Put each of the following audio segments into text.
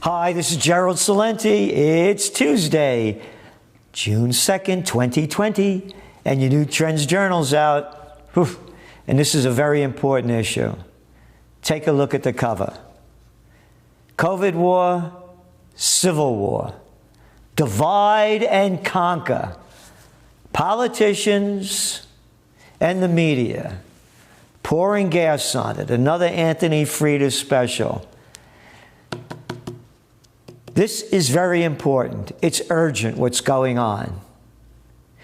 Hi, this is Gerald Celente. It's Tuesday, June 2nd, 2020, and your new Trends Journal's out. Whew. And this is a very important issue. Take a look at the cover. COVID war, civil war. Divide and conquer. Politicians and the media pouring gas on it. Another Anthony Frieda special. This is very important. It's urgent what's going on.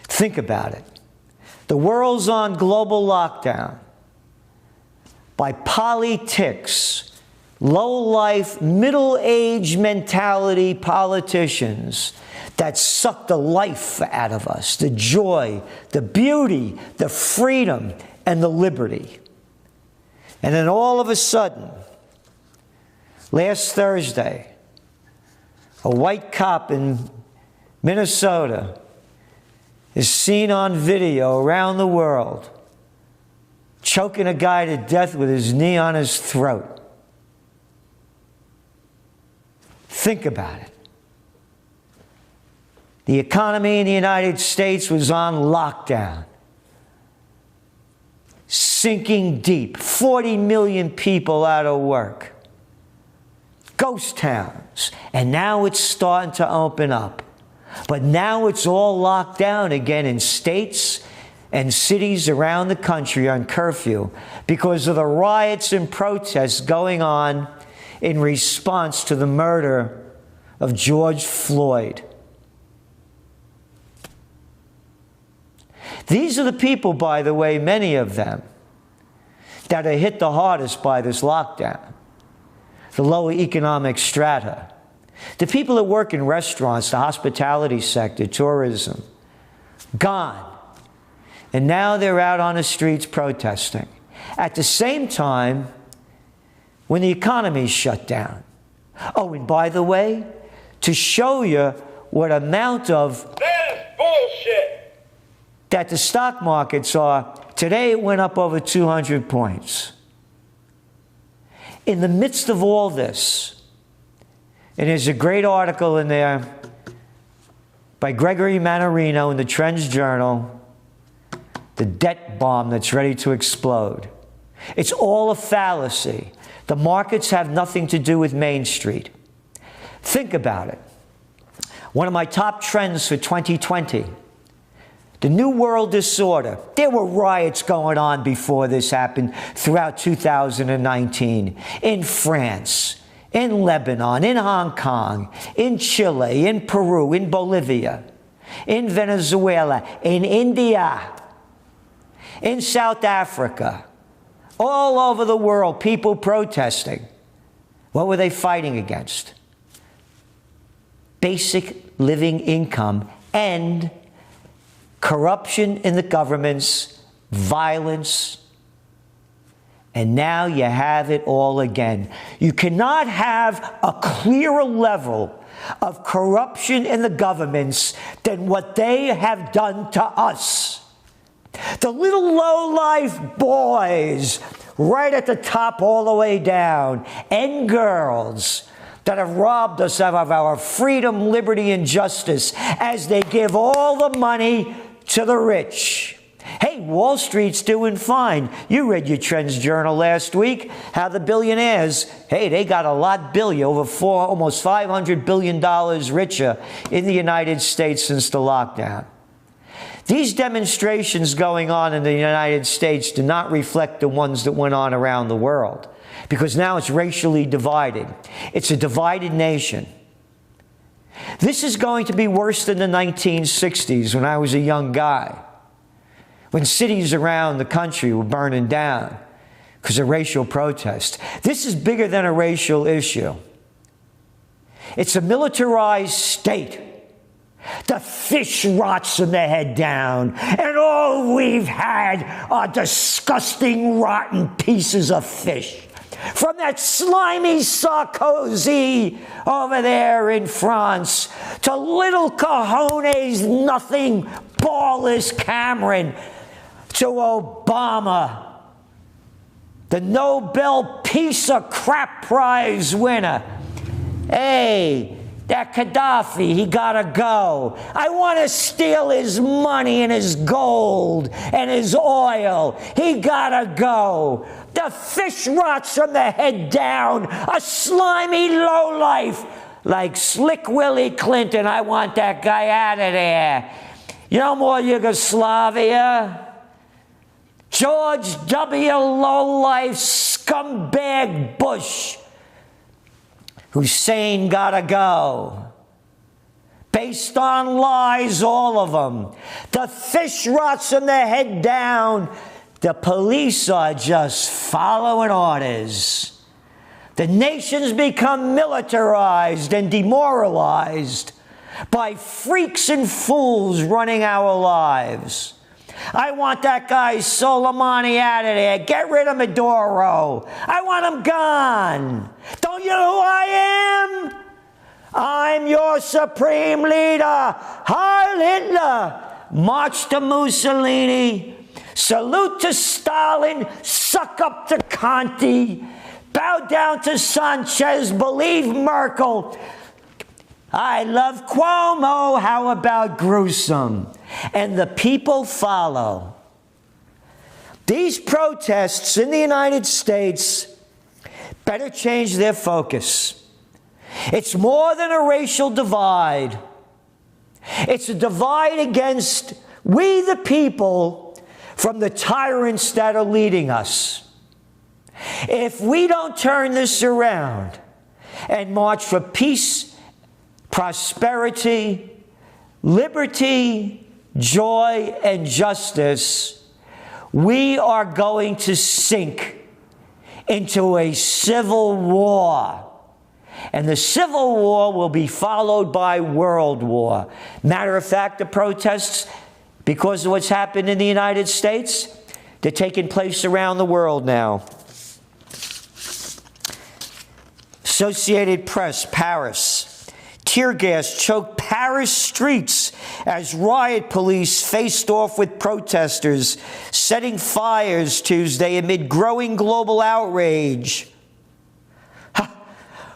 Think about it. The world's on global lockdown by politics, low-life, middle-aged mentality politicians that suck the life out of us, the joy, the beauty, the freedom, and the liberty. And then all of a sudden, last Thursday, a white cop in Minnesota is seen on video around the world choking a guy to death with his knee on his throat. Think about it. The economy in the United States was on lockdown, sinking deep, 40 million people out of work. Ghost towns, and now it's starting to open up. But now it's all locked down again in states and cities around the country on curfew because of the riots and protests going on in response to the murder of George Floyd. These are the people, by the way, many of them, that are hit the hardest by this lockdown. The lower economic strata, the people that work in restaurants, the hospitality sector, tourism, gone. And now they're out on the streets protesting. At the same time, when the economy's shut down. Oh, and by the way, to show you what amount of bullshit that the stock markets are, today it went up over 200 points. In the midst of all this, and there's a great article in there by Gregory Mannarino in the Trends Journal, the debt bomb that's ready to explode. It's all a fallacy. The markets have nothing to do with Main Street. Think about it. One of my top trends for 2020, the New World Disorder. There were riots going on before this happened throughout 2019 in France, in Lebanon, in Hong Kong, in Chile, in Peru, in Bolivia, in Venezuela, in India, in South Africa, all over the world, people protesting. What were they fighting against? Basic living income and corruption in the governments, violence, and now you have it all again. You cannot have a clearer level of corruption in the governments than what they have done to us. The little low-life boys right at the top all the way down, and girls that have robbed us of our freedom, liberty, and justice as they give all the money to the rich. Hey, Wall Street's doing fine. You read your Trends Journal last week, how the billionaires, hey, they got a lot almost $500 billion richer in the United States since the lockdown. These demonstrations going on in the United States do not reflect the ones that went on around the world, because now it's racially divided. It's a divided nation. This is going to be worse than the 1960s when I was a young guy, when cities around the country were burning down because of racial protest. This is bigger than a racial issue. It's a militarized state. The fish rots them their head down, and all we've had are disgusting, rotten pieces of fish. From that slimy Sarkozy over there in France to little cojones, nothing ballless Cameron to Obama, the Nobel Peace of Crap Prize winner. Hey, that Gaddafi, he gotta go. I want to steal his money and his gold and his oil. He gotta go. The fish rots from the head down. A slimy lowlife like Slick Willie Clinton. I want that guy out of there. You know more Yugoslavia? George W. Lowlife scumbag Bush. Hussein gotta go. Based on lies, all of them. The fish rots from their head down. The police are just following orders. The nation's become militarized and demoralized by freaks and fools running our lives. I want that guy Soleimani out of there. Get rid of Maduro. I want him gone. Don't you know who I am? I'm your supreme leader. Heil Hitler. March to Mussolini. Salute to Stalin. Suck up to Conti. Bow down to Sanchez. Believe Merkel. I love Cuomo. How about Gruesome? And the people follow. These protests in the United States better change their focus. It's more than a racial divide. It's a divide against we the people from the tyrants that are leading us. If we don't turn this around and march for peace, prosperity, liberty, joy, and justice, we are going to sink into a civil war. And the civil war will be followed by world war. Matter of fact, the protests, because of what's happened in the United States, they're taking place around the world now. Associated Press, Paris. Tear gas choked Paris streets as riot police faced off with protesters, setting fires Tuesday amid growing global outrage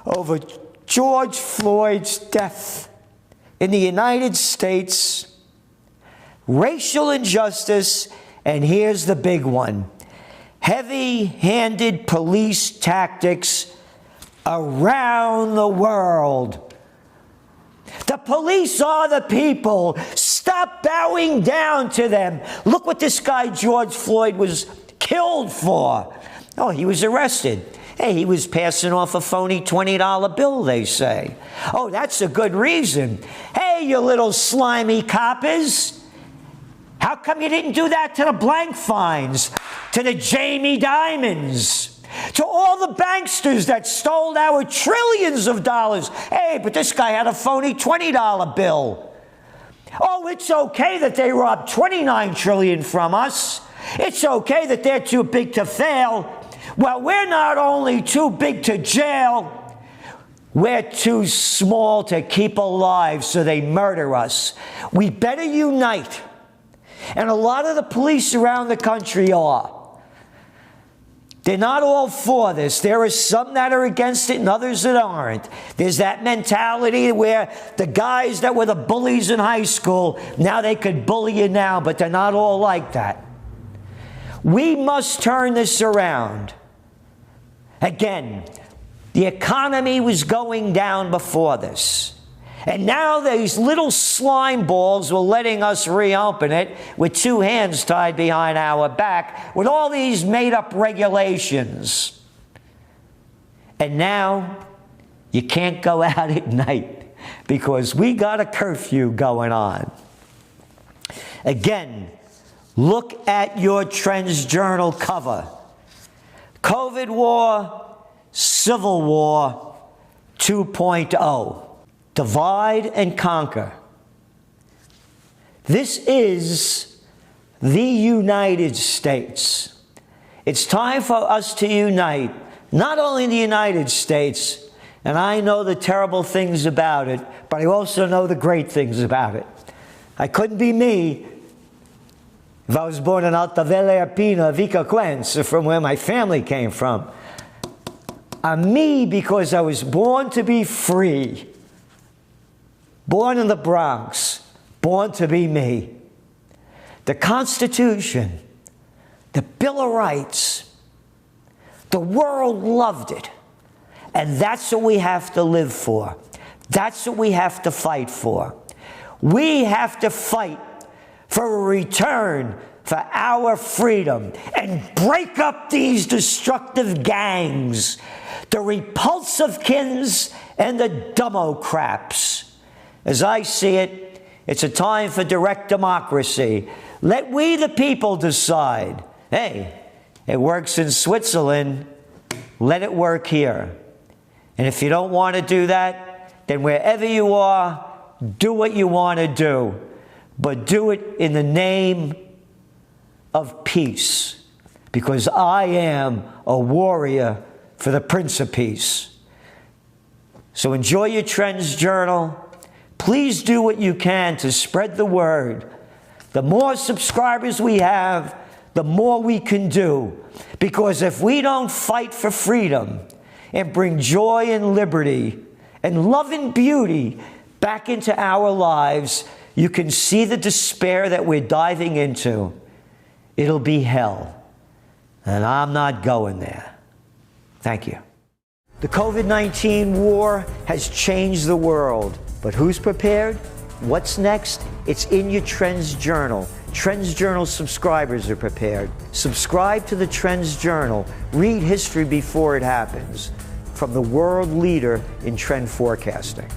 over George Floyd's death in the United States, racial injustice, and here's the big one: heavy-handed police tactics around the world. The police are the people. Stop bowing down to them. Look what this guy George Floyd was killed for. Oh, he was arrested. Hey, he was passing off a phony $20 bill, they say. Oh, that's a good reason. Hey, you little slimy coppers. How come you didn't do that to the blank fines, to the Jamie Dimons, to all the banksters that stole our trillions of dollars? Hey, but this guy had a phony $20 bill. Oh, it's okay that they robbed $29 trillion from us. It's okay that they're too big to fail. Well, we're not only too big to jail, we're too small to keep alive, so they murder us. We better unite. And a lot of the police around the country are. They're not all for this. There are some that are against it and others that aren't. There's that mentality where the guys that were the bullies in high school, now they could bully you now, but they're not all like that. We must turn this around. Again, the economy was going down before this. And now these little slime balls were letting us reopen it with two hands tied behind our back with all these made-up regulations. And now you can't go out at night because we got a curfew going on. Again, look at your Trends Journal cover. COVID war, Civil War 2.0. Divide and conquer. This is the United States. It's time for us to unite, not only in the United States, and I know the terrible things about it, but I also know the great things about it. I couldn't be me If I was born in Alta Valle Apina, Vica Quenz, from where my family came from, I'm me because I was born to be free. Born in the Bronx, born to be me. The Constitution, the Bill of Rights, the world loved it. And that's what we have to live for. That's what we have to fight for. We have to fight for a return for our freedom and break up these destructive gangs, the Repulsivekins and the Democrats. As I see it, it's a time for direct democracy. Let we the people decide. Hey, it works in Switzerland. Let it work here. And if you don't want to do that, then wherever you are, do what you want to do. But do it in the name of peace. Because I am a warrior for the Prince of Peace. So enjoy your Trends Journal. Please do what you can to spread the word. The more subscribers we have, the more we can do. Because if we don't fight for freedom and bring joy and liberty and love and beauty back into our lives, you can see the despair that we're diving into. It'll be hell. And I'm not going there. Thank you. The COVID-19 war has changed the world. But who's prepared? What's next? It's in your Trends Journal. Trends Journal subscribers are prepared. Subscribe to the Trends Journal. Read history before it happens. From the world leader in trend forecasting.